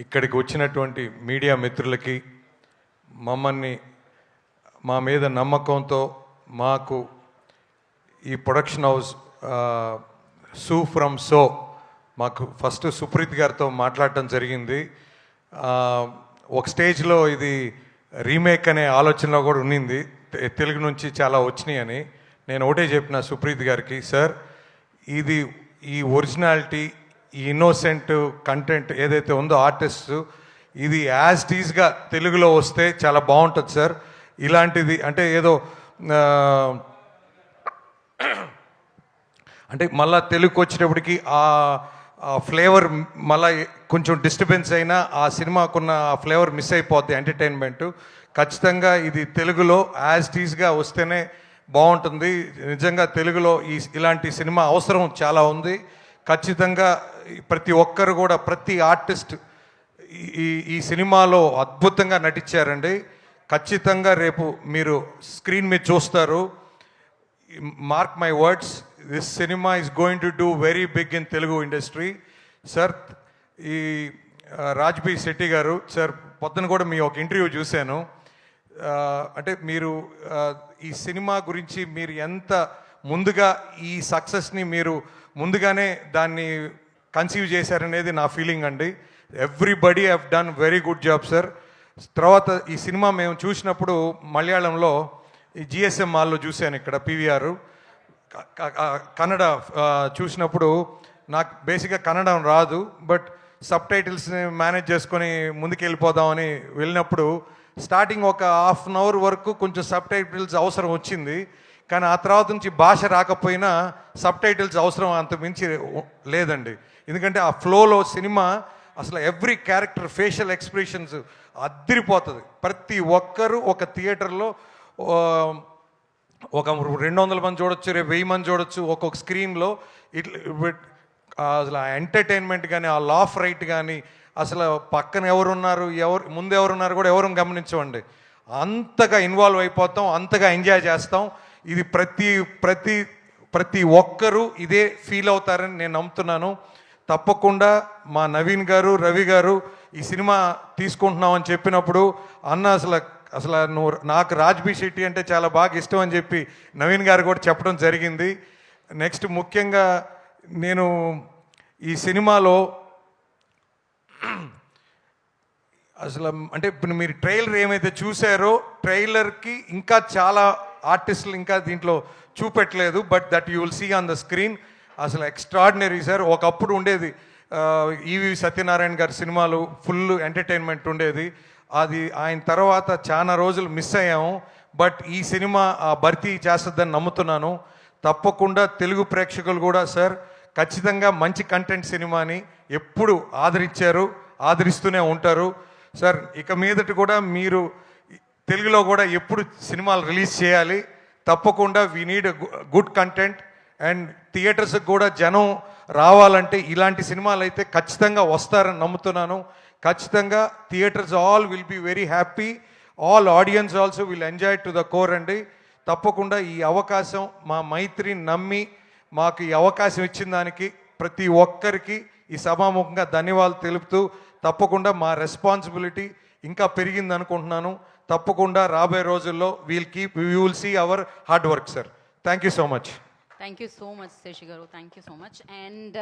ఇక్కడికి వచ్చినటువంటి మీడియా మిత్రులకి, మమ్మల్ని మా మీద నమ్మకంతో మాకు ఈ ప్రొడక్షన్ హౌస్ సూ ఫ్రమ్ సో మాకు ఫస్ట్ సుప్రీత్ గారితో మాట్లాడటం జరిగింది. ఒక స్టేజ్లో ఇది రీమేక్ అనే ఆలోచనలో కూడా ఉన్నింది, తెలుగు నుంచి చాలా వచ్చినాయి అని. నేను ఒకటే చెప్పిన సుప్రీత్ గారికి, సార్ ఇది ఈ ఒరిజినాలిటీ, ఈ ఇన్నోసెంట్ కంటెంట్ ఏదైతే ఉందో ఆర్టిస్ట్, ఇది యాజ్ టీజ్గా తెలుగులో వస్తే చాలా బాగుంటుంది సార్. ఇలాంటిది అంటే ఏదో అంటే మళ్ళీ తెలుగుకి వచ్చేటప్పటికి ఆ ఫ్లేవర్ మళ్ళీ కొంచెం డిస్టర్బెన్స్ అయినా ఆ సినిమాకున్న ఆ ఫ్లేవర్ మిస్ అయిపోద్ది, ఎంటర్టైన్మెంట్. ఖచ్చితంగా ఇది తెలుగులో యాజ్ టీజ్గా వస్తేనే బాగుంటుంది. నిజంగా తెలుగులో ఇలాంటి సినిమా అవసరం చాలా ఉంది. ఖచ్చితంగా ప్రతి ఒక్కరు కూడా, ప్రతి ఆర్టిస్ట్ ఈ సినిమాలో అద్భుతంగా నటించారండి. ఖచ్చితంగా రేపు మీరు స్క్రీన్ మీద చూస్తారు. Mark my words, this cinema is going to do very big in Telugu industry. Sir, ఈ రాజ్బీ శెట్టి గారు సార్, పొద్దున కూడా మీ ఒక ఇంటర్వ్యూ చూశాను. అంటే మీరు ఈ సినిమా గురించి మీరు ఎంత ముందుగా ఈ సక్సెస్ని మీరు ముందుగానే దాన్ని కన్సీవ్ చేశారనేది నా ఫీలింగ్ అండి. Everybody have done very good job sir. తర్వాత ఈ సినిమా మేము చూసినప్పుడు మలయాళంలో ఈ జిఎస్ఎం మాల్లో చూశాను, ఇక్కడ పీవీఆర్. కన్నడ చూసినప్పుడు నాకు బేసిక్గా కన్నడం రాదు, బట్ సబ్ టైటిల్స్ని మేనేజ్ చేసుకొని ముందుకెళ్ళిపోదామని వెళ్ళినప్పుడు స్టార్టింగ్ ఒక హాఫ్ అన్ అవర్ వరకు కొంచెం సబ్ టైటిల్స్ అవసరం వచ్చింది. కానీ ఆ తర్వాత నుంచి భాష రాకపోయినా సబ్ టైటిల్స్ అవసరం అంత మించి లేదండి. ఎందుకంటే ఆ ఫ్లోలో సినిమా అసలు ఎవ్రీ క్యారెక్టర్ ఫేషియల్ ఎక్స్ప్రెషన్స్ అద్దరిపోతుంది. ప్రతి ఒక్కరూ ఒక థియేటర్లో ఒక 200 మంది చూడొచ్చు, 1000 మంది చూడొచ్చు ఒక్కొక్క స్క్రీన్లో. అసలు ఆ ఎంటర్టైన్మెంట్ కానీ, ఆ లాఫ్ రైట్ కానీ, అసలు పక్కన ఎవరున్నారు, ముందు ఎవరున్నారు కూడా ఎవరు గమనించమండి. అంతగా ఇన్వాల్వ్ అయిపోతాం, అంతగా ఎంజాయ్ చేస్తాం. ఇది ప్రతి ఒక్కరూ ఇదే ఫీల్ అవుతారని నేను నమ్ముతున్నాను. తప్పకుండా మా నవీన్ గారు, రవి గారు ఈ సినిమా తీసుకుంటున్నామని చెప్పినప్పుడు, అన్న అసలు నువ్వు నాకు రాజ్బీ శెట్టి అంటే చాలా బాగా ఇష్టం అని చెప్పి నవీన్ గారు కూడా చెప్పడం జరిగింది. నెక్స్ట్ ముఖ్యంగా నేను ఈ సినిమాలో అసలు అంటే ఇప్పుడు మీరు ట్రైలర్ ఏమైతే చూసారో, ట్రైలర్కి ఇంకా చాలా ఆర్టిస్టులు ఇంకా దీంట్లో చూపెట్టలేదు, but that you will see on the screen. అసలు ఎక్స్ట్రాడినరీ సార్. ఒకప్పుడు ఉండేది ఈవి సత్యనారాయణ గారి సినిమాలు, ఫుల్ ఎంటర్టైన్మెంట్ ఉండేది. అది ఆయన తర్వాత చాలా రోజులు మిస్ అయ్యాము, బట్ ఈ సినిమా భర్తీ చేస్తుందని నమ్ముతున్నాను. తప్పకుండా తెలుగు ప్రేక్షకులు కూడా సార్ ఖచ్చితంగా మంచి కంటెంట్ సినిమాని ఎప్పుడు ఆదరించారు, ఆదరిస్తూనే ఉంటారు సార్. ఇక మీదట కూడా మీరు తెలుగులో కూడా ఎప్పుడు సినిమాలు రిలీజ్ చేయాలి. తప్పకుండా we need good content. And థియేటర్స్కి కూడా జనం రావాలంటే ఇలాంటి సినిమాలు అయితే ఖచ్చితంగా వస్తారని నమ్ముతున్నాను. ఖచ్చితంగా theatres all will be very happy, all audiences also will enjoy to the core అండి. తప్పకుండా ఈ అవకాశం, మా మైత్రిని నమ్మి మాకు ఈ అవకాశం ఇచ్చిన దానికి ప్రతి ఒక్కరికి ఈ సభాముఖంగా ధన్యవాదాలు తెలుపుతూ, తప్పకుండా మా రెస్పాన్సిబిలిటీ ఇంకా పెరిగింది అనుకుంటున్నాను. తప్పకుండా రాబోయే రోజుల్లో we will see our hard work sir. Thank you so much. Thank you so much, Seshi Garu. Thank you so much. And